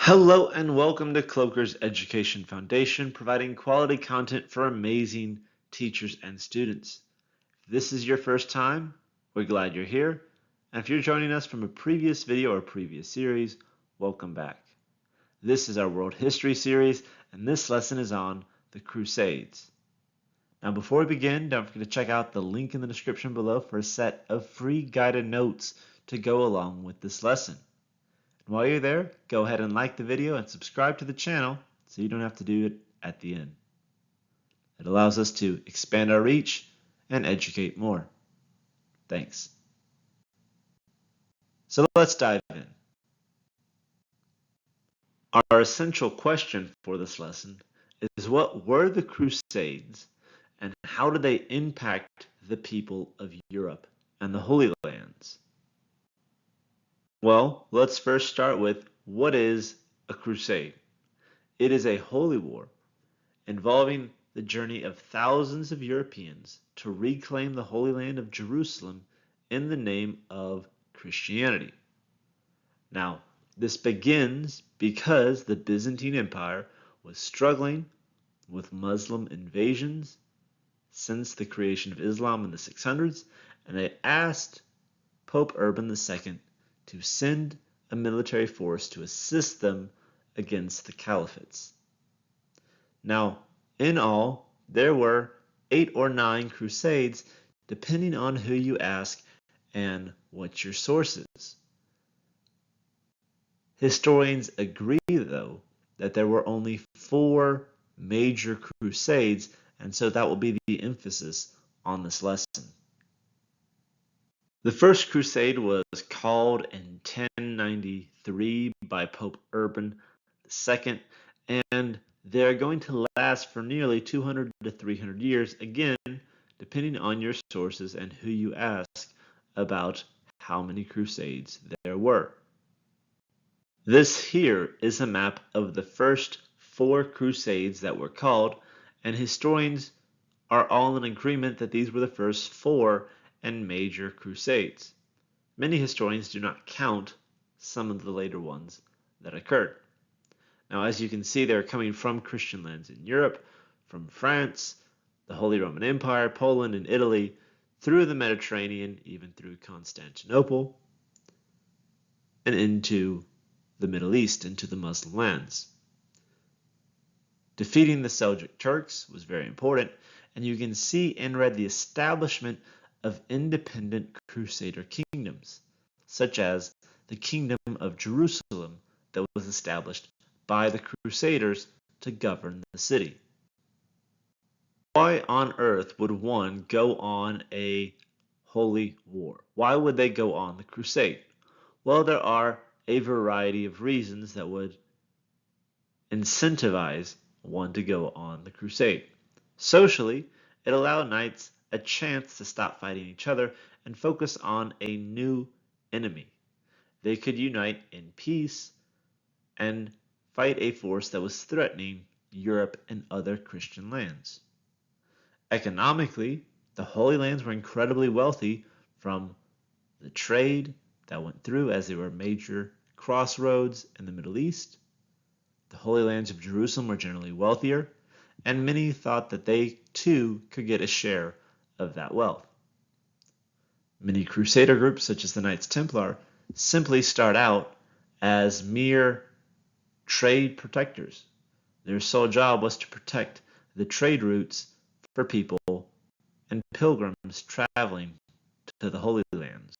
Hello and welcome to Kloeker's Education Foundation, providing quality content for amazing teachers and students. If this is your first time, we're glad you're here. And if you're joining us from a previous video or previous series, welcome back. This is our World History series, and this lesson is on the Crusades. Now, before we begin, don't forget to check out the link in the description below for a set of free guided notes to go along with this lesson. And while you're there, go ahead and like the video and subscribe to the channel so you don't have to do it at the end. It allows us to expand our reach and educate more. Thanks. So let's dive in. Our essential question for this lesson is, what were the Crusades and how did they impact the people of Europe and the Holy Lands? Well, let's first start with, what is a crusade? It is a holy war involving the journey of thousands of Europeans to reclaim the Holy Land of Jerusalem in the name of Christianity. Now, this begins because the Byzantine Empire was struggling with Muslim invasions since the creation of Islam in the 600s, and they asked Pope Urban II to send a military force to assist them against the caliphates. Now, in all, there were 8 or 9 crusades, depending on who you ask and what your source is. Historians agree, though, that there were only 4 major crusades, and so that will be the emphasis on this lesson. The First Crusade was called in 1093 by Pope Urban II, and they're going to last for nearly 200 to 300 years, again, depending on your sources and who you ask about how many crusades there were. This here is a map of the first 4 crusades that were called, and historians are all in agreement that these were the first 4 and major crusades. Many historians do not count some of the later ones that occurred. Now, as you can see, they're coming from Christian lands in Europe, from France, the Holy Roman Empire, Poland, and Italy, through the Mediterranean, even through Constantinople, and into the Middle East, into the Muslim lands. Defeating the Seljuk Turks was very important, and you can see in red the establishment of independent crusader kingdoms, such as the Kingdom of Jerusalem that was established by the Crusaders to govern the city. Why on earth would one go on a holy war? Why would they go on the crusade? Well, there are a variety of reasons that would incentivize one to go on the crusade. Socially, it allowed knights a chance to stop fighting each other and focus on a new enemy. They could unite in peace and fight a force that was threatening Europe and other Christian lands. Economically, the Holy Lands were incredibly wealthy from the trade that went through, as they were major crossroads in the Middle East. The Holy Lands of Jerusalem were generally wealthier, and many thought that they too could get a share of that wealth. Many crusader groups, such as the Knights Templar, simply start out as mere trade protectors. Their sole job was to protect the trade routes for people and pilgrims traveling to the Holy Lands.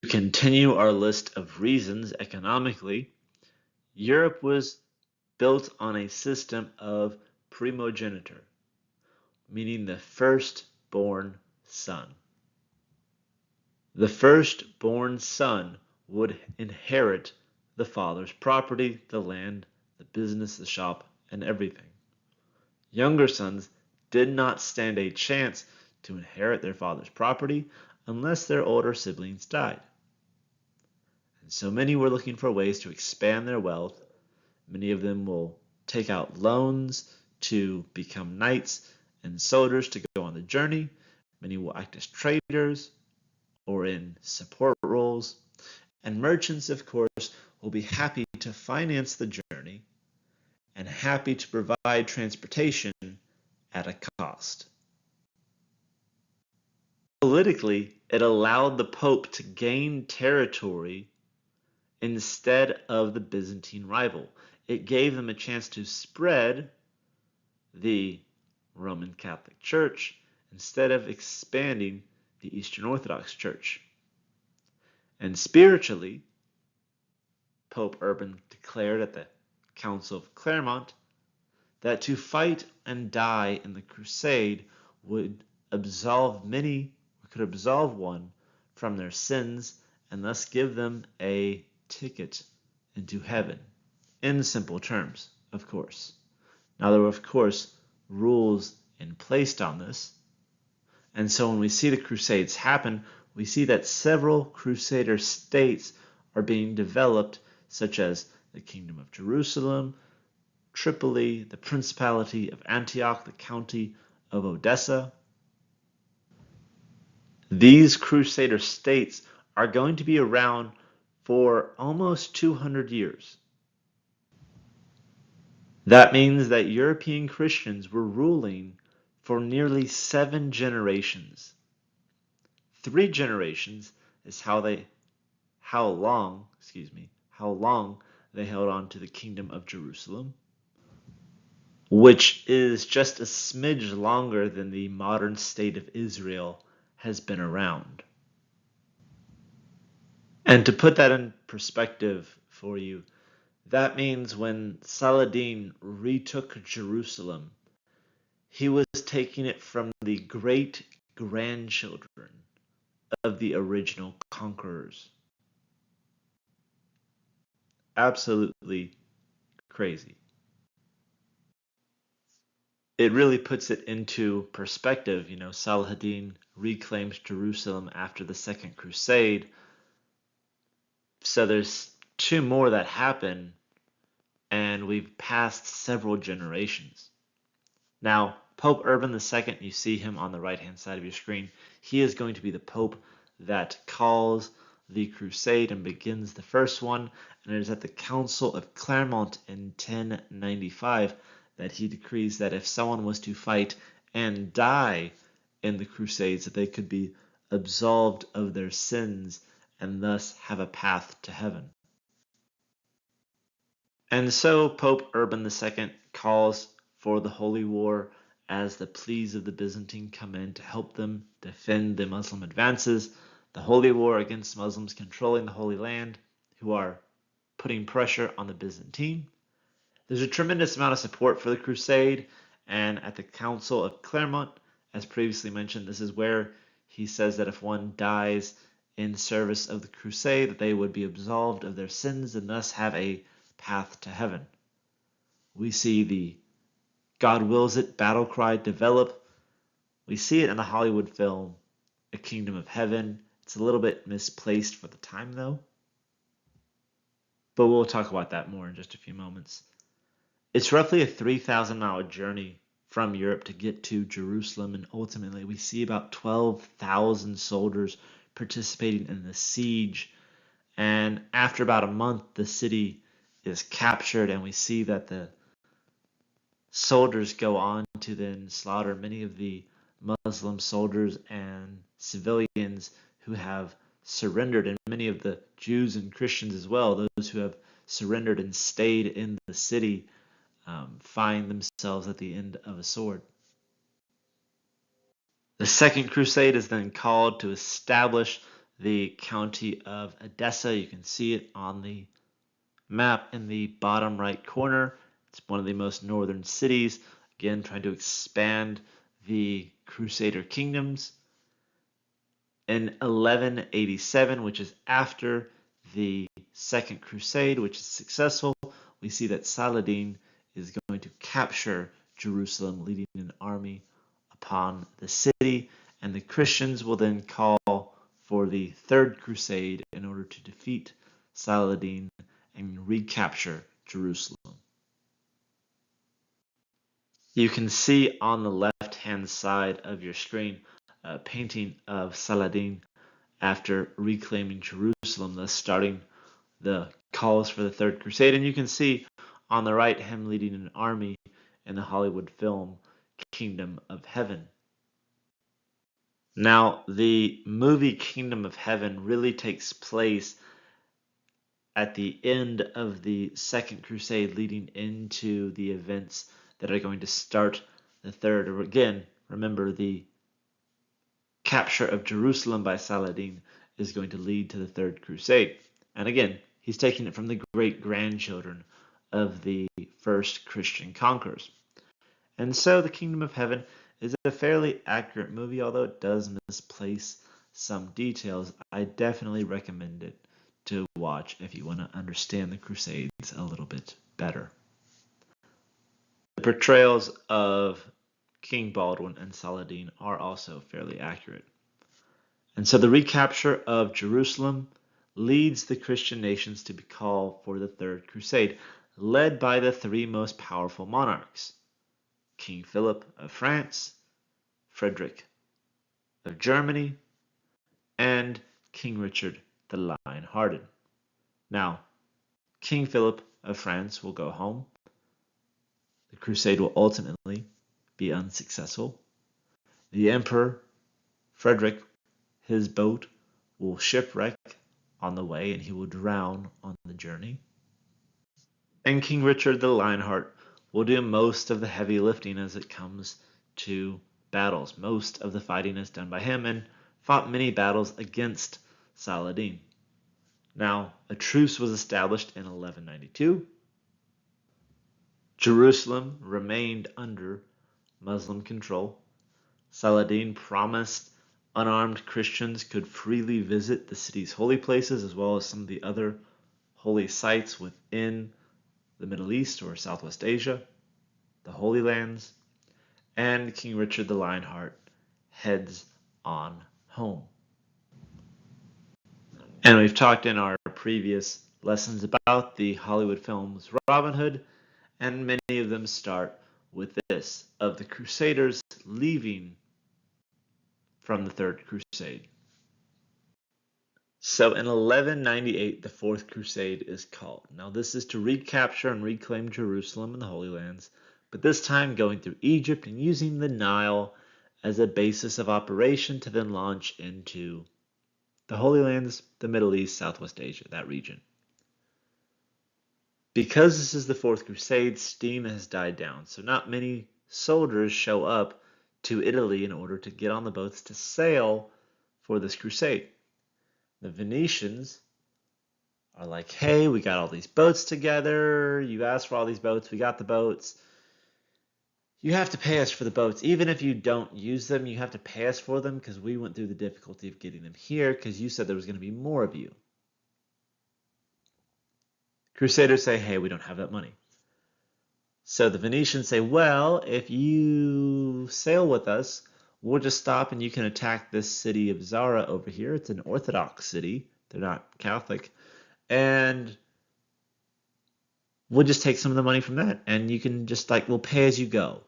To continue our list of reasons economically, Europe was built on a system of primogeniture, meaning the firstborn son. The firstborn son would inherit the father's property, the land, the business, the shop, and everything. Younger sons did not stand a chance to inherit their father's property unless their older siblings died. And so many were looking for ways to expand their wealth. Many of them will take out loans to become knights and soldiers to go on the journey. Many will act as traders or in support roles. And merchants, of course, will be happy to finance the journey and happy to provide transportation at a cost. Politically, it allowed the Pope to gain territory instead of the Byzantine rival. It gave them a chance to spread the Roman Catholic Church instead of expanding the Eastern Orthodox Church. And spiritually, Pope Urban declared at the Council of Clermont that to fight and die in the crusade would absolve many, or could absolve one, from their sins and thus give them a ticket into heaven. In simple terms, of course. Now, there were, of course, rules in place on this. And so when we see the Crusades happen, we see that several Crusader states are being developed, such as the Kingdom of Jerusalem, Tripoli, the Principality of Antioch, the County of Odessa. These Crusader states are going to be around for almost 200 years. That means that European Christians were ruling for nearly 7 generations. 3 generations is how long they held on to the Kingdom of Jerusalem, which is just a smidge longer than the modern state of Israel has been around. And to put that in perspective for you, that means when Saladin retook Jerusalem, he was taking it from the great-grandchildren of the original conquerors. Absolutely crazy. It really puts it into perspective. Saladin reclaims Jerusalem after the Second Crusade. So there's 2 more that happen, and we've passed several generations. Now, Pope Urban II, you see him on the right-hand side of your screen. He is going to be the Pope that calls the Crusade and begins the first one, and it is at the Council of Clermont in 1095 that he decrees that if someone was to fight and die in the Crusades, that they could be absolved of their sins and thus have a path to heaven. And so Pope Urban II calls for the Holy War as the pleas of the Byzantine come in to help them defend the Muslim advances. The Holy War against Muslims controlling the Holy Land, who are putting pressure on the Byzantine. There's a tremendous amount of support for the Crusade, and at the Council of Clermont, as previously mentioned, this is where he says that if one dies in service of the Crusade, that they would be absolved of their sins and thus have a path to heaven. We see the God wills it battle cry develop. We see it in the Hollywood film A Kingdom of Heaven. It's a little bit misplaced for the time though, but we'll talk about that more in just a few moments. It's roughly a 3,000-mile journey from Europe to get to Jerusalem, and ultimately we see about 12,000 soldiers participating in the siege, and after about a month the city is captured, and we see that the soldiers go on to then slaughter many of the Muslim soldiers and civilians who have surrendered, and many of the Jews and Christians as well, those who have surrendered and stayed in the city, find themselves at the end of a sword. The Second Crusade is then called to establish the county of Edessa. You can see it on the map in the bottom right corner. It's one of the most northern cities, again trying to expand the Crusader kingdoms. In 1187, which is after the Second Crusade, which is successful, we see that Saladin is going to capture Jerusalem, leading an army upon the city, and the Christians will then call for the Third Crusade in order to defeat Saladin and recapture Jerusalem. You can see on the left-hand side of your screen a painting of Saladin after reclaiming Jerusalem, thus starting the calls for the Third Crusade. And you can see on the right him leading an army in the Hollywood film Kingdom of Heaven. Now, the movie Kingdom of Heaven really takes place at the end of the Second Crusade, leading into the events that are going to start the Third. Or again, remember, the capture of Jerusalem by Saladin is going to lead to the Third Crusade. And again, he's taking it from the great-grandchildren of the first Christian conquerors. And so the Kingdom of Heaven is a fairly accurate movie, although it does misplace some details. I definitely recommend it to watch if you want to understand the Crusades a little bit better. The portrayals of King Baldwin and Saladin are also fairly accurate. And so the recapture of Jerusalem leads the Christian nations to call for the Third Crusade, led by the three most powerful monarchs: King Philip of France, Frederick of Germany, and King Richard the Lionhearted. Now, King Philip of France will go home. The crusade will ultimately be unsuccessful. The Emperor Frederick, his boat will shipwreck on the way and he will drown on the journey. And King Richard the Lionheart will do most of the heavy lifting as it comes to battles. Most of the fighting is done by him and fought many battles against Saladin. Now, a truce was established in 1192. Jerusalem remained under Muslim control. Saladin promised unarmed Christians could freely visit the city's holy places as well as some of the other holy sites within the Middle East or Southwest Asia, the Holy Lands, and King Richard the Lionheart heads on home. And we've talked in our previous lessons about the Hollywood films Robin Hood, and many of them start with this, of the Crusaders leaving from the Third Crusade. So in 1198, the Fourth Crusade is called. Now this is to recapture and reclaim Jerusalem and the Holy Lands, but this time going through Egypt and using the Nile as a basis of operation to then launch into the Holy Lands, the Middle East, Southwest Asia, that region. Because this is the Fourth Crusade, steam has died down, so not many soldiers show up to Italy in order to get on the boats to sail for this crusade. The Venetians are like, hey, we got all these boats together, you asked for all these boats, we got the boats. You have to pay us for the boats. Even if you don't use them, you have to pay us for them because we went through the difficulty of getting them here because you said there was going to be more of you. Crusaders say, hey, we don't have that money. So the Venetians say, well, if you sail with us, we'll just stop and you can attack this city of Zara over here. It's an Orthodox city. They're not Catholic. And we'll just take some of the money from that. And you can just we'll pay as you go.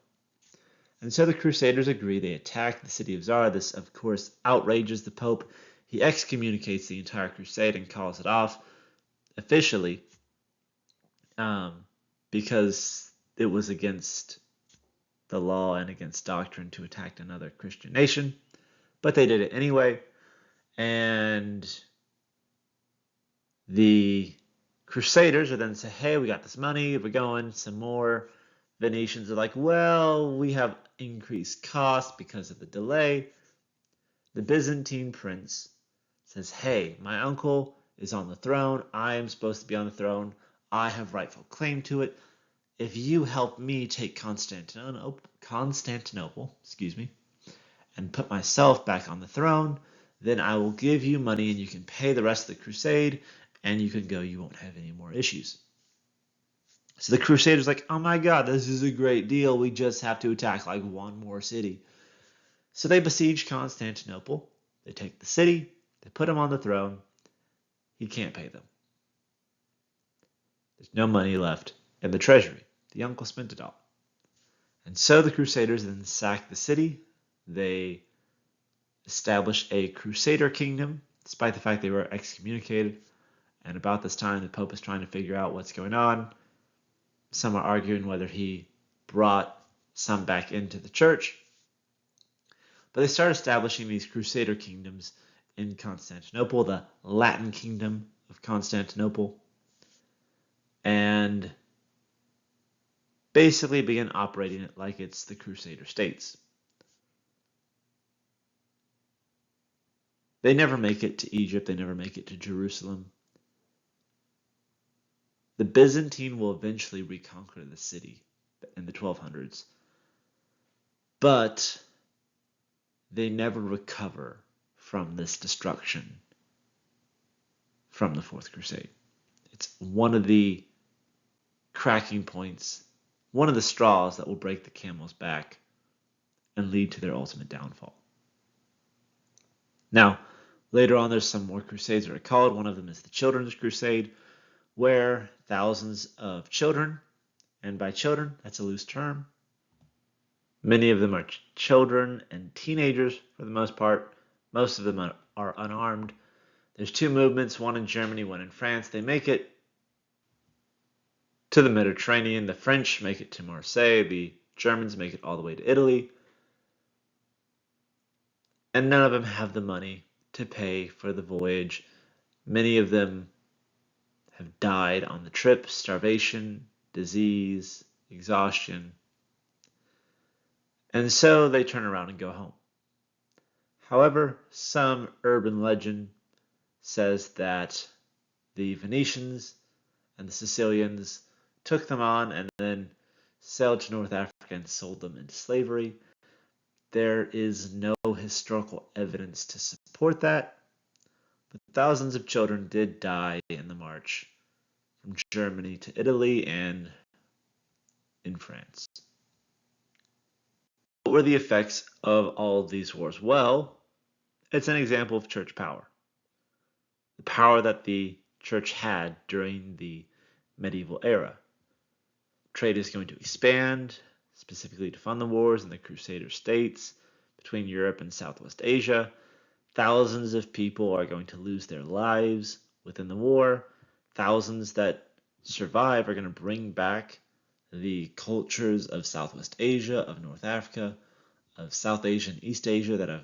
And so the Crusaders agree. They attack the city of Zara. This, of course, outrages the Pope. He excommunicates the entire crusade and calls it off officially because it was against the law and against doctrine to attack another Christian nation. But they did it anyway. And the Crusaders are then say, hey, we got this money. We're going some more. Venetians are like, well, we have increased costs because of the delay. The Byzantine prince says, hey, my uncle is on the throne. I am supposed to be on the throne. I have rightful claim to it. If you help me take Constantinople, and put myself back on the throne, then I will give you money and you can pay the rest of the crusade and you can go. You won't have any more issues. So the Crusaders are like, oh my God, this is a great deal. We just have to attack one more city. So they besiege Constantinople. They take the city. They put him on the throne. He can't pay them. There's no money left in the treasury. The uncle spent it all. And so the Crusaders then sack the city. They establish a Crusader kingdom, despite the fact they were excommunicated. And about this time, the Pope is trying to figure out what's going on. Some are arguing whether he brought some back into the church. But they start establishing these Crusader kingdoms in Constantinople, the Latin kingdom of Constantinople, and basically begin operating it like it's the Crusader states. They never make it to Egypt, they never make it to Jerusalem. The Byzantine will eventually reconquer the city in the 1200s, but they never recover from this destruction from the Fourth Crusade. It's one of the cracking points, one of the straws that will break the camel's back and lead to their ultimate downfall. Now, later on, there's some more crusades that are called. One of them is the Children's Crusade, where thousands of children, and by children, that's a loose term, many of them are children and teenagers for the most part. Most of them are unarmed. There's two movements, one in Germany, one in France. They make it to the Mediterranean. The French make it to Marseille. The Germans make it all the way to Italy. And none of them have the money to pay for the voyage. Many of them have died on the trip, starvation, disease, exhaustion. And so they turn around and go home. However, some urban legend says that the Venetians and the Sicilians took them on and then sailed to North Africa and sold them into slavery. There is no historical evidence to support that, but thousands of children did die in the march from Germany to Italy and in France. What were the effects of all of these wars? Well, it's an example of church power. The power that the church had during the medieval era. Trade is going to expand, specifically to fund the wars in the Crusader states between Europe and Southwest Asia. Thousands of people are going to lose their lives within the war. Thousands that survive are going to bring back the cultures of Southwest Asia, of North Africa, of South Asia and East Asia that have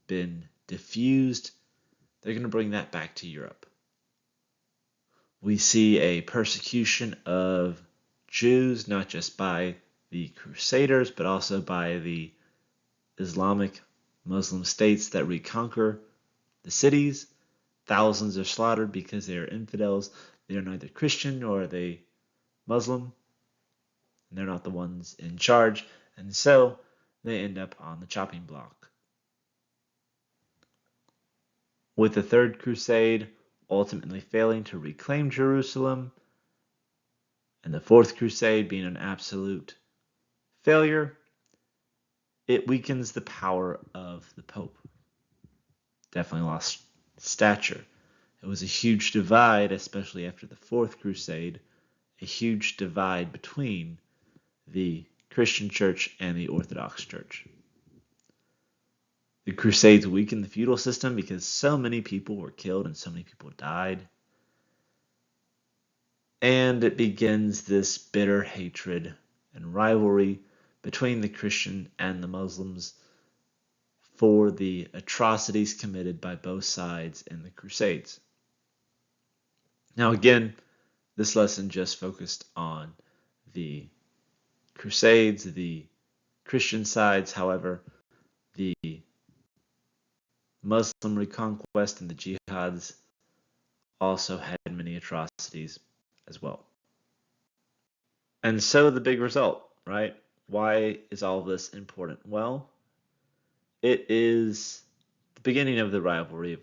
been diffused. They're going to bring that back to Europe. We see a persecution of Jews, not just by the Crusaders, but also by the Islamic Muslim states that reconquer the cities. Thousands are slaughtered because they are infidels. They are neither Christian nor are they Muslim. And they're not the ones in charge. And so they end up on the chopping block. With the Third Crusade ultimately failing to reclaim Jerusalem, and the Fourth Crusade being an absolute failure, it weakens the power of the Pope. Definitely lost stature. It was a huge divide, especially after the Fourth Crusade, a huge divide between the Christian Church and the Orthodox Church. The Crusades weakened the feudal system because so many people were killed and so many people died. And it begins this bitter hatred and rivalry between the Christian and the Muslims for the atrocities committed by both sides in the Crusades. Now again, this lesson just focused on the Crusades, the Christian sides. However, the Muslim reconquest and the jihads also had many atrocities as well. And so the big result, right? Why is all of this important? Well, it is the beginning of the rivalry of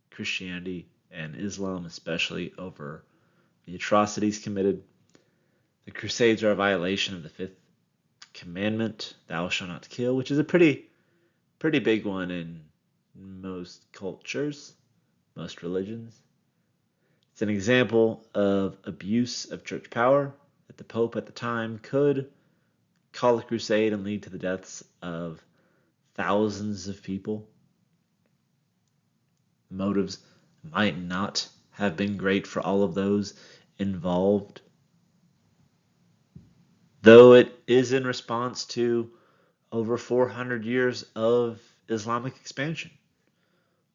Christianity and Islam, especially over the atrocities committed. The Crusades are a violation of the fifth commandment, thou shalt not kill, which is a pretty big one in most cultures, most religions. It's an example of abuse of church power that the Pope at the time could call a crusade and lead to the deaths of thousands of people. Motives might not have been great for all of those involved, though it is in response to over 400 years of Islamic expansion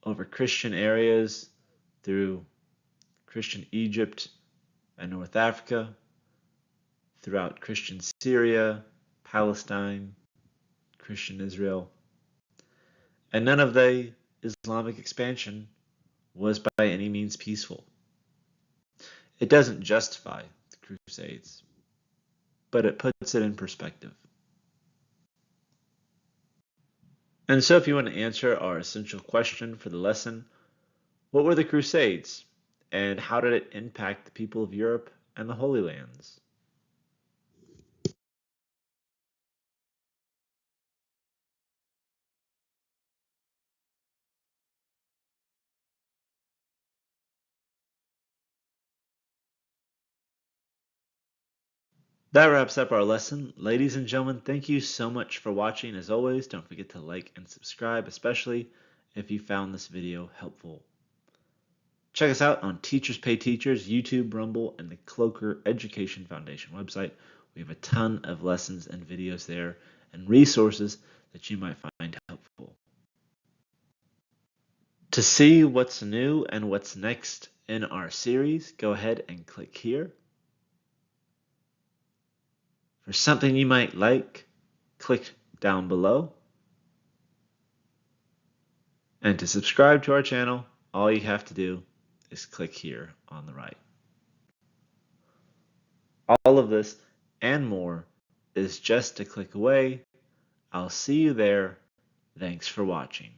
over Christian areas through Christian Egypt and North Africa, throughout Christian Syria, Palestine, Christian Israel. And none of the Islamic expansion was by any means peaceful. It doesn't justify the Crusades, but it puts it in perspective. And so if you want to answer our essential question for the lesson, what were the Crusades, and how did it impact the people of Europe and the Holy Lands? That wraps up our lesson. Ladies and gentlemen, thank you so much for watching. As always, don't forget to like and subscribe, especially if you found this video helpful. Check us out on Teachers Pay Teachers, YouTube, Rumble, and the Kloeker Education Foundation website. We have a ton of lessons and videos there and resources that you might find helpful. To see what's new and what's next in our series, go ahead and click here. For something you might like, click down below. And to subscribe to our channel, all you have to do is click here on the right. All of this and more is just a click away. I'll see you there. Thanks for watching.